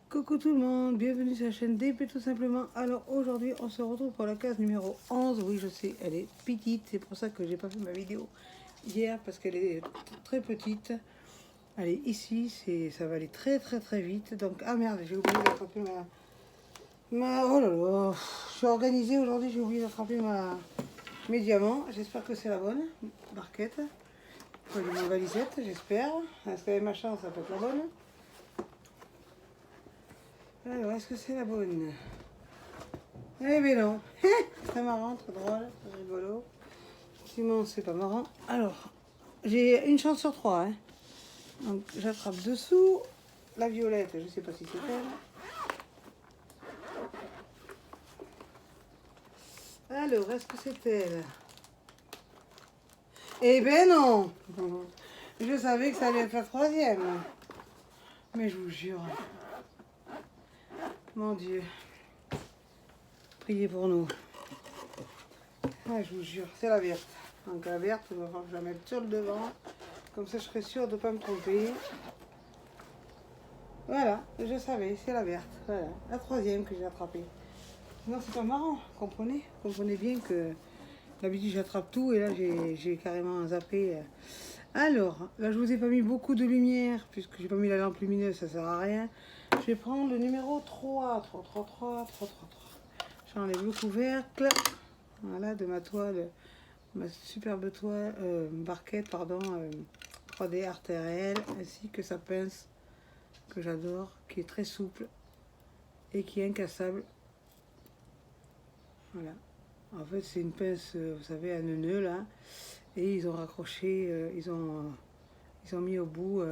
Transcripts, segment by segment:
Coucou tout le monde, bienvenue sur la chaîne DP tout simplement. Alors aujourd'hui on se retrouve pour la case numéro 11. Oui je sais, elle est petite, c'est pour ça que j'ai pas fait ma vidéo hier parce qu'elle est très petite. Allez ici, ça va aller très vite. Donc ah merde, j'ai oublié d'attraper oh là là, je suis organisée aujourd'hui, j'ai oublié d'attraper mes diamants. J'espère que c'est la bonne barquette. Faut aller ma valisette, j'espère. Parce qu'avec ma chance ça peut être la bonne. Alors, est-ce que c'est la bonne? Eh bien non. Très marrant, très drôle, très rigolo. Sinon, c'est pas marrant. Alors, j'ai une chance sur trois. Hein. Donc, j'attrape dessous. La violette, je sais pas si c'est elle. Alors, est-ce que c'est elle? Eh ben non. Je savais que ça allait être la troisième. Mais je vous jure. Mon Dieu. Priez pour nous. Ah, je vous jure, c'est la verte. Donc la verte, il va falloir que je la mette sur le devant. Comme ça, je serai sûre de ne pas me tromper. Voilà, je savais, c'est la verte. Voilà, la troisième que j'ai attrapée. Non, c'est pas marrant, comprenez? Comprenez bien que d'habitude j'attrape tout et là j'ai carrément zappé. Alors, là je vous ai pas mis beaucoup de lumière puisque j'ai pas mis la lampe lumineuse, ça sert à rien. Je vais prendre le numéro 3. J'enlève le couvercle. Voilà, de ma toile, ma superbe toile, barquette, pardon, 3D artérielle, ainsi que sa pince que j'adore, qui est très souple et qui est incassable. Voilà. En fait, c'est une pince, vous savez, à nœud là, et ils ont raccroché, ils ont mis au bout,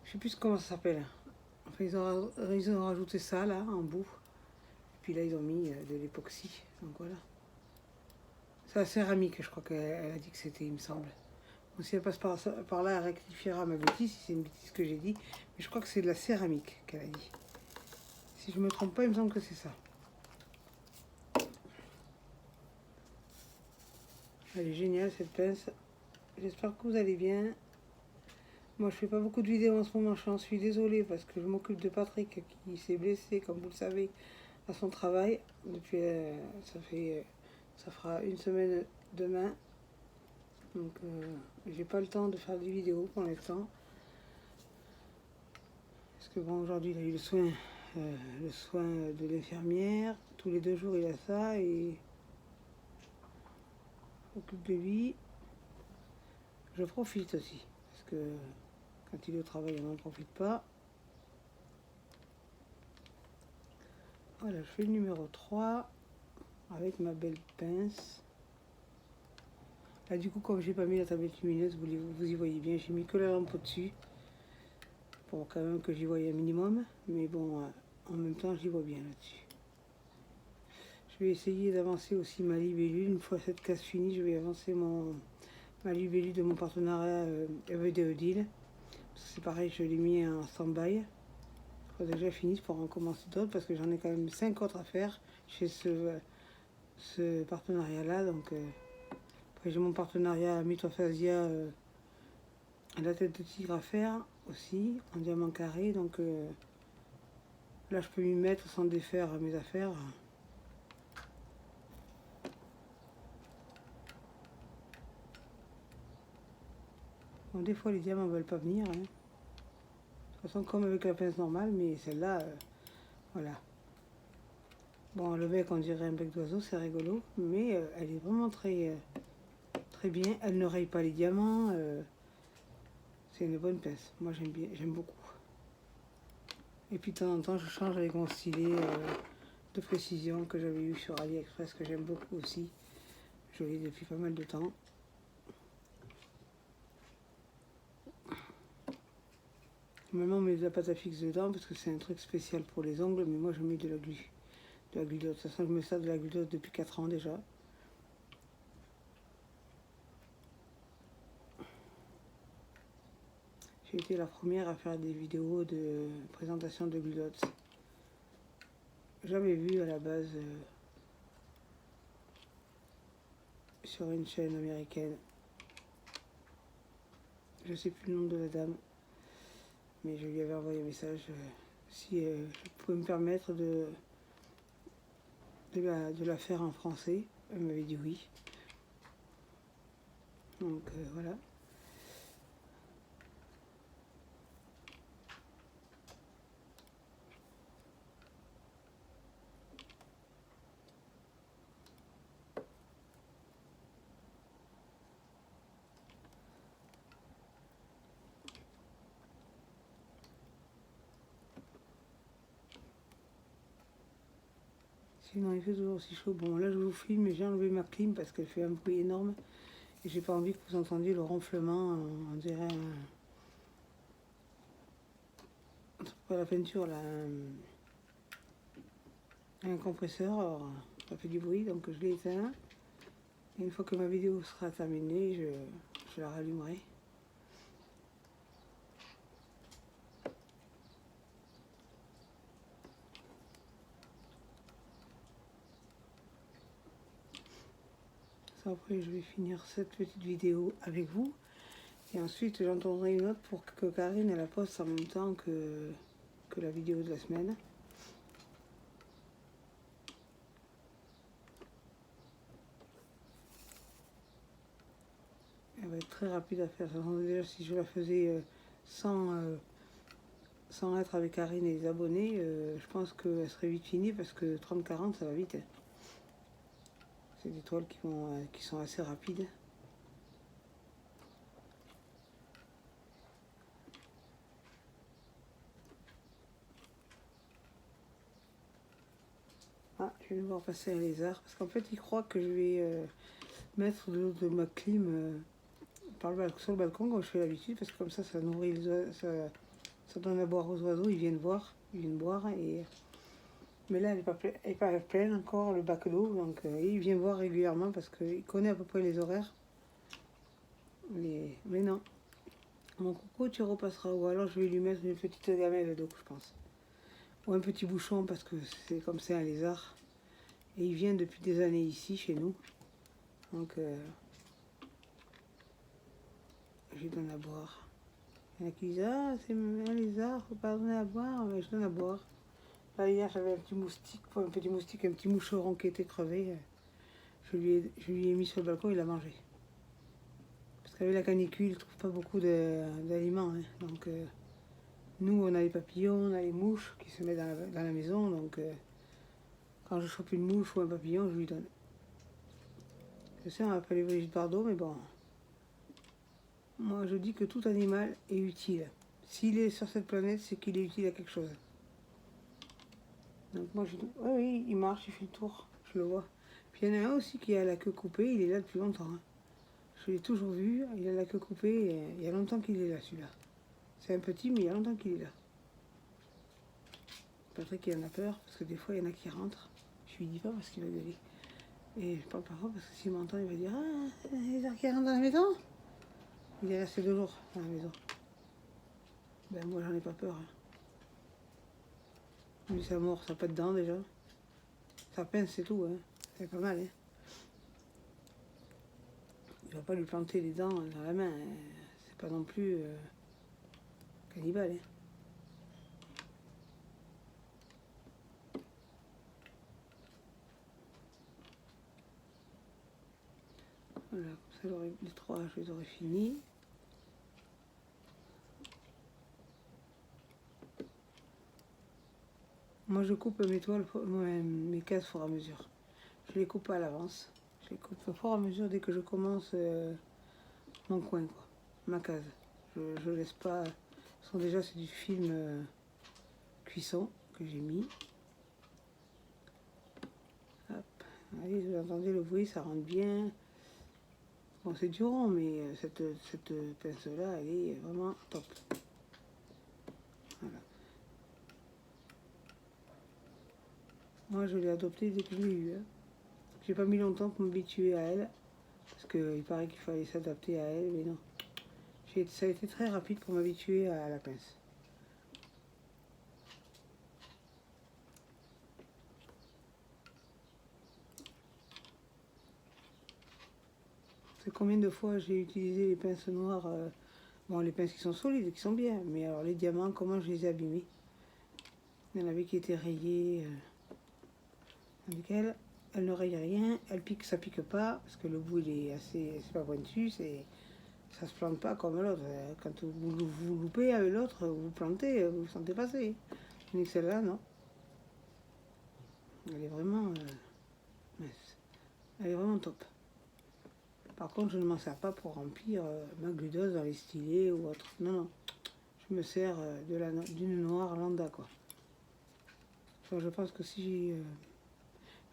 je sais plus comment ça s'appelle. Enfin, ils ont rajouté ça là en bout. Et puis là, ils ont mis de l'époxy. Donc voilà. C'est la céramique, je crois qu'elle a dit que c'était, il me semble. Bon, si elle passe par là, elle rectifiera ma bêtise, si c'est une bêtise que j'ai dit. Mais je crois que c'est de la céramique qu'elle a dit. Si je me trompe pas, il me semble que c'est ça. Elle est géniale cette pince. J'espère que vous allez bien. Moi je fais pas beaucoup de vidéos en ce moment, je suis désolée parce que je m'occupe de Patrick qui s'est blessé, comme vous le savez, à son travail. Depuis, ça fera une semaine demain. Donc j'ai pas le temps de faire des vidéos pour l'instant. Parce que bon, aujourd'hui il a eu le soin de l'infirmière. Tous les 2 jours il a ça et s'occupe de lui. Je profite aussi. Parce que quand il est au travail, on n'en profite pas. Voilà, je fais le numéro 3 avec ma belle pince. Là, du coup, comme j'ai pas mis la tablette lumineuse, vous y voyez bien, j'ai mis que la lampe au-dessus. Pour quand même que j'y voie un minimum. Mais bon, en même temps, j'y vois bien là-dessus. Je vais essayer d'avancer aussi ma libellule. Une fois cette case finie, je vais avancer ma libellule de mon partenariat avec Odile. C'est pareil, je l'ai mis en stand-by. Il faut déjà finir pour en commencer d'autres parce que j'en ai quand même 5 autres à faire chez ce partenariat-là. Donc, après, j'ai mon partenariat à Mitophasia à la tête de tigre à faire aussi, en diamant carré. Donc, là, je peux m'y mettre sans défaire mes affaires. Bon, des fois, les diamants ne veulent pas venir. Hein. De toute façon, comme avec la pince normale, mais celle-là, voilà. Bon, le bec, on dirait un bec d'oiseau, c'est rigolo, mais elle est vraiment très bien. Elle ne raye pas les diamants. C'est une bonne pince. Moi, j'aime bien, j'aime beaucoup. Et puis, de temps en temps, je change avec mon stylet de précision que j'avais eu sur AliExpress, que j'aime beaucoup aussi. Je l'ai depuis pas mal de temps. Maintenant, on met de la pâte à fixe dedans parce que c'est un truc spécial pour les ongles, mais moi, je mets de la glu. De la glulotte. De toute façon, je mets ça de la glulotte depuis 4 ans déjà. J'ai été la première à faire des vidéos de présentation de glulotte. Jamais vu à la base sur une chaîne américaine. Je sais plus le nom de la dame, mais je lui avais envoyé un message. si je pouvais me permettre de la faire en français. Elle m'avait dit oui. Donc voilà. Sinon il fait toujours aussi chaud. Bon là je vous filme mais j'ai enlevé ma clim parce qu'elle fait un bruit énorme. Et j'ai pas envie que vous entendiez le ronflement, on dirait pas la peinture là, un compresseur, alors, ça fait du bruit donc je l'ai éteint. Et une fois que ma vidéo sera terminée, je la rallumerai. Ça, après je vais finir cette petite vidéo avec vous. Et ensuite j'en tournerai une autre pour que Karine elle la poste en même temps que la vidéo de la semaine. Elle va être très rapide à faire. Déjà si je la faisais sans être avec Karine et les abonnés, je pense qu'elle serait vite finie parce que 30-40 ça va vite. Hein. C'est des toiles qui sont assez rapides. Ah, je vais devoir passer un lézard parce qu'en fait il croit que je vais mettre de ma clim sur le balcon comme je fais d'habitude parce que comme ça nourrit les oiseaux, ça donne à boire aux oiseaux, ils viennent boire et mais là elle est pas pleine encore le bac d'eau donc il vient boire régulièrement parce qu'il connaît à peu près les horaires. Mais non, mon coco tu repasseras ou alors je vais lui mettre une petite gamelle d'eau je pense. Ou un petit bouchon parce que c'est comme c'est un lézard. Et il vient depuis des années ici chez nous. Donc je lui donne à boire. Il y en a qui disent ah c'est un lézard, faut pas donner à boire, mais je donne à boire. Là hier j'avais un petit moustique, un petit moucheron qui était crevé. Je lui ai mis sur le balcon, il a mangé. Parce qu'avec la canicule, il ne trouve pas beaucoup d'aliments. Hein. Donc nous on a les papillons, on a les mouches qui se mettent dans la maison. Donc quand je chope une mouche ou un papillon, je lui donne. Je sais, on m'appelle Brigitte Bardot, mais bon. Moi, je dis que tout animal est utile. S'il est sur cette planète, c'est qu'il est utile à quelque chose. Donc moi, je dis, oui, il marche, il fait le tour, je le vois. Puis il y en a un aussi qui a la queue coupée, il est là depuis longtemps. Hein. Je l'ai toujours vu, il a la queue coupée, et il y a longtemps qu'il est là, celui-là. C'est un petit, mais il y a longtemps qu'il est là. Patrick, il en a peur, parce que des fois, il y en a qui rentrent. Je lui dis pas parce qu'il va gueuler. Et je parle parfois parce que s'il m'entend, il va dire ah, les gens qui rentrent dans la maison. Il est resté 2 jours dans la maison. Ben moi, j'en ai pas peur. Hein. Lui, ça mord, ça n'a pas de dents déjà. Ça pince, c'est tout. Hein. C'est pas mal. Hein. Il va pas lui planter les dents dans la main. Hein. C'est pas non plus cannibale. Hein. Voilà, comme ça, les 3, je les aurais finis. Moi, je coupe mes toiles, mes cases au fur et à mesure. Je les coupe pas à l'avance. Je les coupe au fur et à mesure dès que je commence mon coin, quoi, ma case. Je laisse pas. Déjà, c'est du film cuisson que j'ai mis. Hop. Allez, vous entendez le bruit, ça rentre bien. Bon, c'est du rond, mais cette pince-là, elle est vraiment top. Voilà. Moi, je l'ai adoptée dès que je l'ai eue. Hein. J'ai pas mis longtemps pour m'habituer à elle, parce qu'il paraît qu'il fallait s'adapter à elle, mais non. Ça a été très rapide pour m'habituer à la pince. C'est combien de fois j'ai utilisé les pinces noires, bon les pinces qui sont solides, qui sont bien, mais alors les diamants, comment je les ai abîmés. Il y en avait qui étaient rayées. Avec elle, elle ne raye rien. Elle pique, ça pique pas. Parce que le bout, il est assez... C'est pas pointu. Ça se plante pas comme l'autre. Quand vous loupez avec l'autre, vous plantez, vous sentez passer. Mais celle-là, non. Elle est vraiment... mince. Elle est vraiment top. Par contre, je ne m'en sers pas pour remplir ma glucose dans les stylés ou autre. Non, non. Je me sers d'une noire lambda, quoi. Enfin, je pense que si...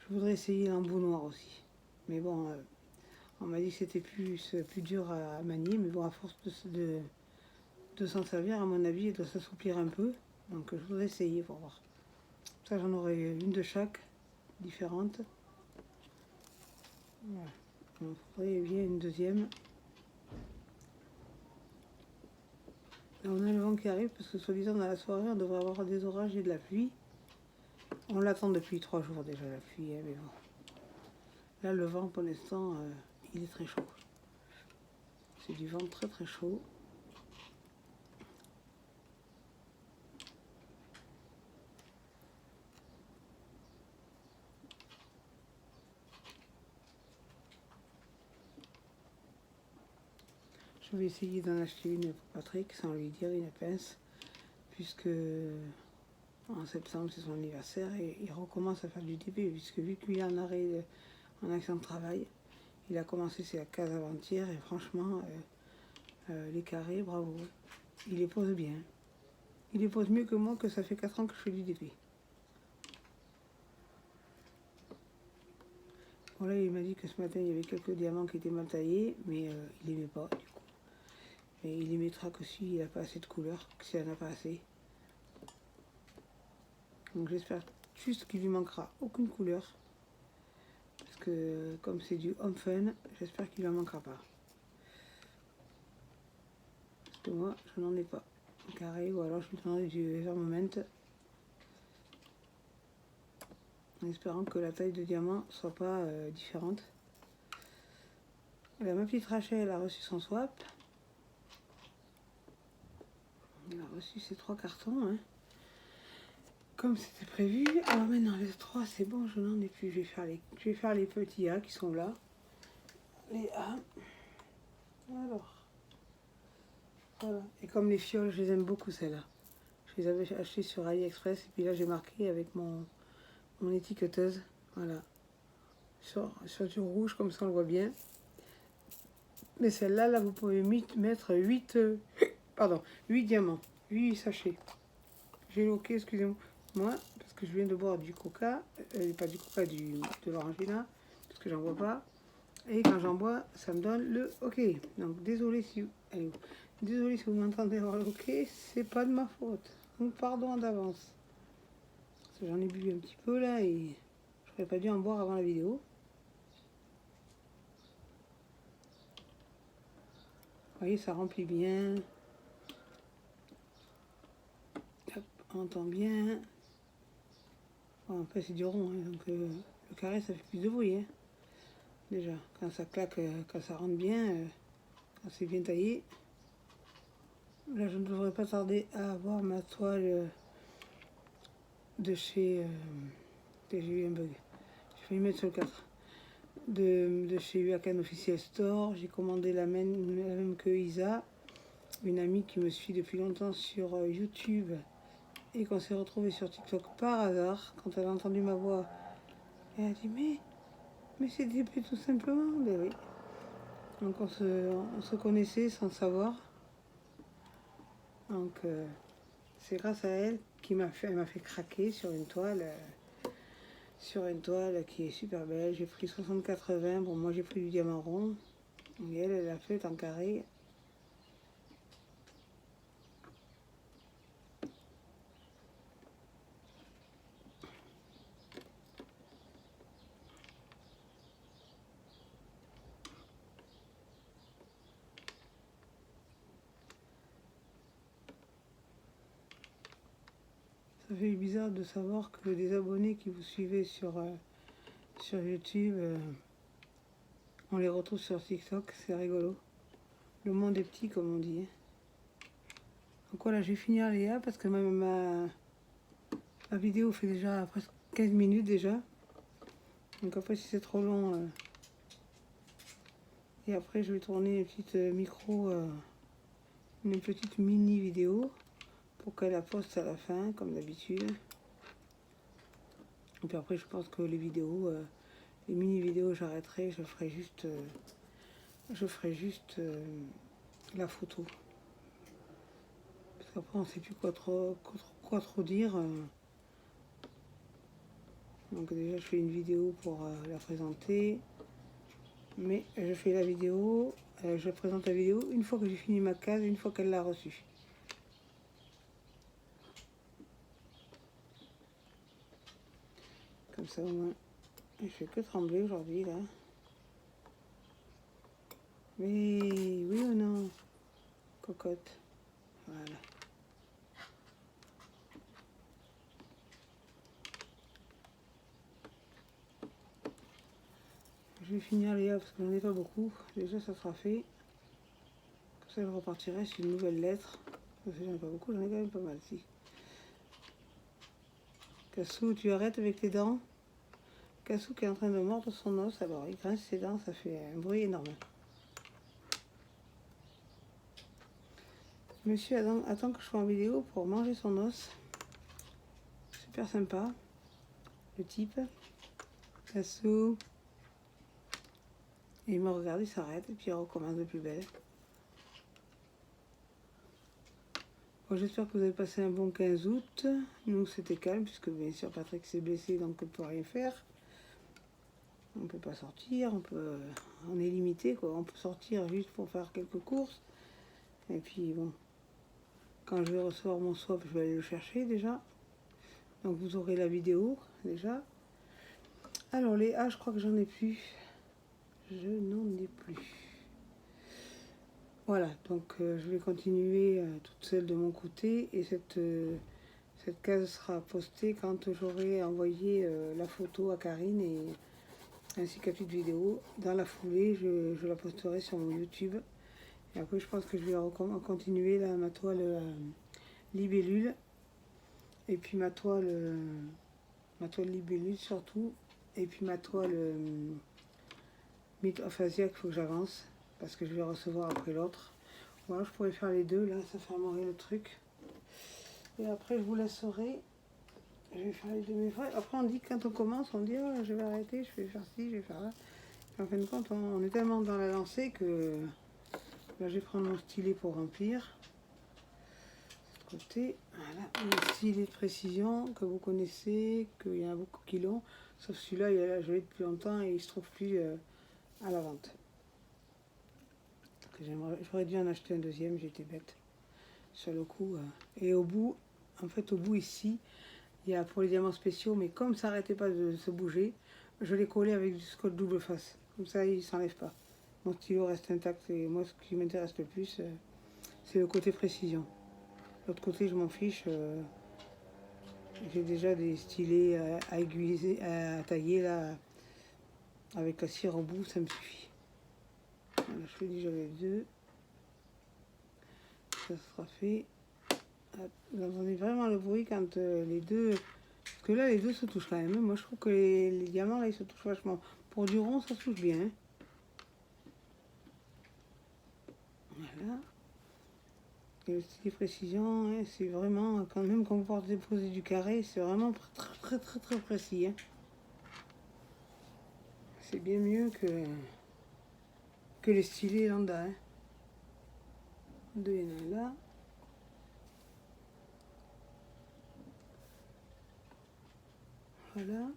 je voudrais essayer l'embout noir aussi. Mais bon, on m'a dit que c'était plus dur à manier. Mais bon, à force de s'en servir, à mon avis, il doit s'assouplir un peu. Donc, je voudrais essayer pour voir. Ça, j'en aurai une de chaque, différente. Voilà. On ferait bien une deuxième. Là, on a le vent qui arrive parce que soi-disant dans la soirée on devrait avoir des orages et de la pluie. On l'attend depuis 3 jours déjà la pluie, hein, mais bon. Là le vent pour l'instant il est très chaud. C'est du vent très très chaud. Je vais essayer d'en acheter une pour Patrick sans lui dire une pince, puisque en septembre c'est son anniversaire et il recommence à faire du TP, puisque vu qu'il est en arrêt, en action de travail, il a commencé ses cases avant-hier et franchement les carrés, bravo, il les pose bien. Il les pose mieux que moi, que ça fait 4 ans que je fais du DP. Voilà, il m'a dit que ce matin il y avait quelques diamants qui étaient mal taillés, mais il n'aimait pas du coup. Et il les mettra que s'il n'a pas assez de couleurs, que s'il n'en a pas assez. Donc j'espère juste qu'il lui manquera aucune couleur. Parce que comme c'est du home fun, j'espère qu'il ne lui en manquera pas. Parce que moi, je n'en ai pas. Carré, ou alors je lui donnerai du Evermoment. En espérant que la taille de diamant soit pas différente. Là, ma petite Rachel elle a reçu son swap. Elle a reçu ses 3 cartons. Hein. Comme c'était prévu. Alors maintenant, les 3, c'est bon, je n'en ai plus. Je vais faire les petits A qui sont là. Les A. Alors. Voilà. Et comme les fioles, je les aime beaucoup, celles-là. Je les avais achetées sur AliExpress. Et puis là, j'ai marqué avec mon étiqueteuse. Voilà. Sur du rouge, comme ça, on le voit bien. Mais celle-là, là, vous pouvez mettre 8 diamants. 8 sachets. J'ai loqué, excusez-moi, parce que je viens de boire du coca. Pas du coca, de l'orangina, parce que j'en bois pas. Et quand j'en bois, ça me donne le OK. Donc, désolé si vous m'entendez avoir le OK, c'est pas de ma faute. Donc, pardon d'avance. Parce que j'en ai bu un petit peu, là, et j'aurais pas dû en boire avant la vidéo. Vous voyez, ça remplit bien. Hop, on entend bien. Bon, après, c'est du rond, hein, donc le carré, ça fait plus de bruit. Hein. Déjà, quand ça claque, quand ça rentre bien, quand c'est bien taillé. Là, je ne devrais pas tarder à avoir ma toile de chez... j'ai eu un bug. J'ai failli mettre sur le 4. De chez Uakan Officiel Store. J'ai commandé la même que Isa, une amie qui me suit depuis longtemps sur YouTube et qu'on s'est retrouvé sur TikTok par hasard. Quand elle a entendu ma voix, elle a dit mais c'est DP tout simplement. Ben oui. Donc on se connaissait sans savoir. Donc c'est grâce à elle elle m'a fait craquer sur une toile. Qui est super belle. J'ai pris 60-80. Bon, moi j'ai pris du diamant rond. Et elle a fait en carré. Ça fait bizarre de savoir que des abonnés qui vous suivez sur YouTube, on les retrouve sur TikTok, c'est rigolo. Le monde est petit, comme on dit. Donc voilà, je vais finir Léa parce que La vidéo fait déjà presque 15 minutes déjà. Donc après si c'est trop long, et après je vais tourner une petite une petite mini vidéo pour qu'elle la poste à la fin comme d'habitude. Et puis après je pense que les vidéos, les mini vidéos j'arrêterai, je ferai juste la photo. Parce qu'après on ne sait plus quoi trop dire. Donc déjà je fais une vidéo pour la présenter. Mais je fais la vidéo, je présente la vidéo une fois que j'ai fini ma case, une fois qu'elle l'a reçue. Comme ça au moins, je fais que trembler aujourd'hui là. Mais oui ou non, cocotte. Voilà. Je vais finir les A parce que j'en ai pas beaucoup. Déjà ça sera fait. Comme ça je repartirai sur une nouvelle lettre. Parce que j'en ai pas beaucoup, j'en ai quand même pas mal si. Cassou, tu arrêtes avec tes dents. Cassou qui est en train de mordre son os, alors il grince ses dents, ça fait un bruit énorme. Monsieur attend que je sois en vidéo pour manger son os. Super sympa, le type. Cassou. Et il me regarde, il s'arrête et puis il recommence de plus belle. Bon, j'espère que vous avez passé un bon 15 août. Nous, c'était calme puisque bien sûr Patrick s'est blessé donc on ne peut rien faire. On ne peut pas sortir, on est limité quoi. On peut sortir juste pour faire quelques courses. Et puis bon, quand je vais recevoir mon swap, je vais aller le chercher déjà. Donc vous aurez la vidéo déjà. Alors les A, je crois que j'en ai plus. Je n'en ai plus. Voilà, donc je vais continuer toute seule de mon côté et cette case sera postée quand j'aurai envoyé la photo à Karine et ainsi qu'à petite vidéo. Dans la foulée, je la posterai sur mon YouTube. Et après, je pense que je vais continuer là, ma toile libellule et puis ma toile libellule surtout et puis ma toile mythophasiaque, il faut que j'avance parce que je vais recevoir après l'autre. Voilà, je pourrais faire les deux, là, ça fermerait le truc. Et après, je vous laisserai. Je vais faire les deux mes frères. Après, on dit quand on commence, on dit oh, je vais arrêter, je vais faire ci, je vais faire là. Et en fin de compte, on est tellement dans la lancée que là, je vais prendre mon stylet pour remplir. De ce côté, voilà, mon stylet de précision que vous connaissez, qu'il y en a beaucoup qui l'ont. Sauf celui-là, je l'ai depuis longtemps et il se trouve plus à la vente. J'aurais dû en acheter un deuxième, j'étais bête sur le coup. Et au bout, en fait, au bout ici, il y a pour les diamants spéciaux, mais comme ça n'arrêtait pas de se bouger, je l'ai collé avec du scotch double face. Comme ça, il ne s'enlève pas. Mon stylo reste intact et moi, ce qui m'intéresse le plus, c'est le côté précision. L'autre côté, je m'en fiche. J'ai déjà des stylets à aiguiser, à tailler là, avec la cire au bout, ça me suffit. Voilà, je fais déjà les deux. Ça sera fait. Vous entendez vraiment le bruit quand les deux. Parce que là, les deux se touchent quand même. Moi, je trouve que les diamants, là, ils se touchent vachement. Pour du rond, ça se touche bien. Voilà. Et le style précision, hein, c'est vraiment. Quand même, quand vous portez poser du carré, c'est vraiment très précis. Hein. C'est bien mieux que les stylés lambda. Hein. Deux, il y en a là. Voilà.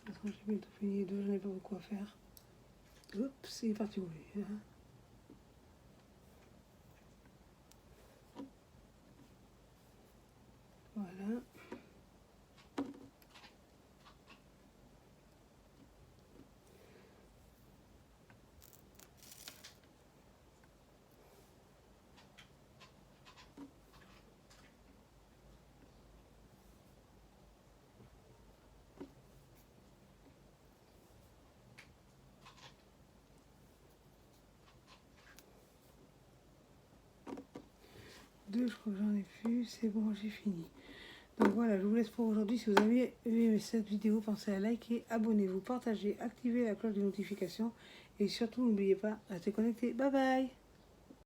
De toute façon, j'ai bientôt fini les deux, j'en ai pas beaucoup à faire. Oups, c'est parti rouler. Hein. Voilà. 2, je crois que j'en ai plus. C'est bon, j'ai fini. Donc voilà, je vous laisse pour aujourd'hui. Si vous avez aimé cette vidéo, pensez à liker, abonnez-vous, partagez, activez la cloche de notification. Et surtout, n'oubliez pas, restez connectés. Bye bye!